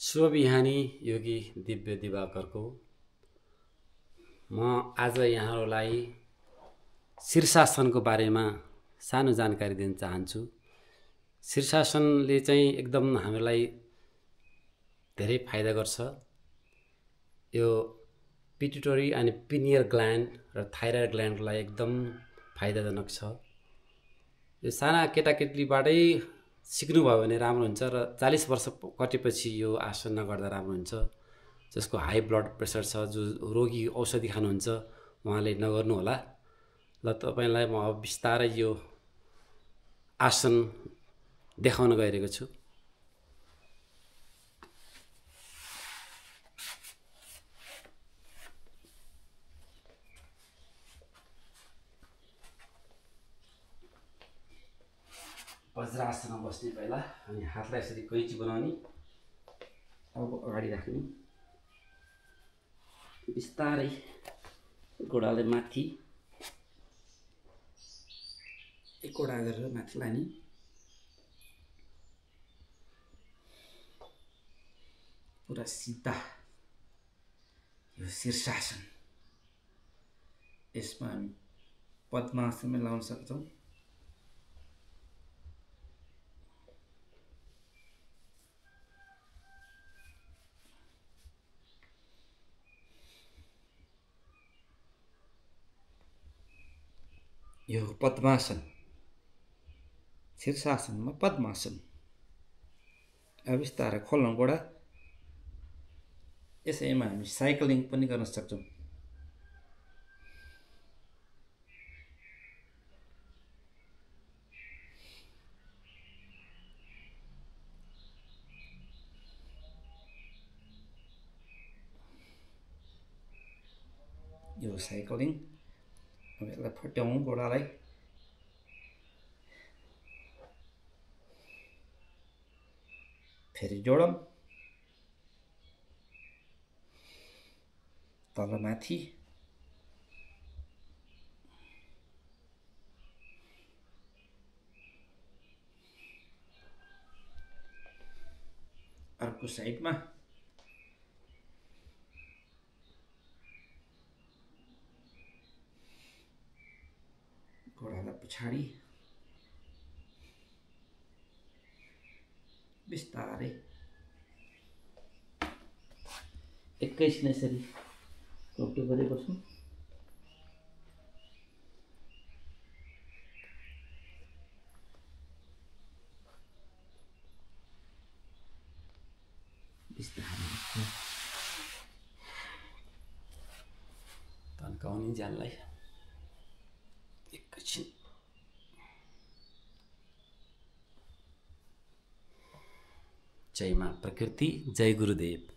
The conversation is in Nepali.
शुभ बिहानी योगी दिव्य दिवाकरको म आज यहाँहरूलाई शीर्षासनको बारेमा सानो जानकारी दिन चाहन्छु। शीर्षासनले चाहिँ एकदम हामीलाई धेरै फाइदा गर्छ। यो पिट्युटरी अनि पिनियल ग्ल्यान्ड र थाइरोइड ग्ल्यान्डलाई एकदम फाइदाजनक छ। यो साना केटाकेटीबाटै सिक्नुभयो भने राम्रो हुन्छ र 40 वर्ष कटेपछि यो आसन नगर्दा राम्रो हुन्छ। जसको हाई ब्लड प्रेसर छ, जो रोगी औषधि खानुहुन्छ उहाँले नगर्नु होला। ल तपाईलाई म अब बिस्तारै यो आसन देखाउन गइरहेको छु। वज्रासनमा बस्ने पहिला अनि हातलाई यसरी कैची बनाउने, अब अगाडि राख्ने, बिस्तारै गोडाले माथि एकवटा गरेर माथि लाने, पुरा सिधा यो शीर्षासन। यसमा हामी पद्मासनमा लाउन सक्छौँ। यो पद्मासन, शीर्षासनमा पद्मासन। अब बिस्तारै खोल्न गोडा। यसैमा हामी साइक्लिङ पनि गर्न सक्छौँ। यो साइक्लिङ। अब यसलाई फट्याउँ गोडालाई। फेरि जोडौँ, तल माथि, अर्को साइडमा गोडालाई पछाडि बिस्तारै एकैछिन यसरी टोक्टो गरी बस्नु। बिस्तारै तन्काउने ज्यानलाई एकैछिन। जय मां प्रकृति, जय गुरुदेव।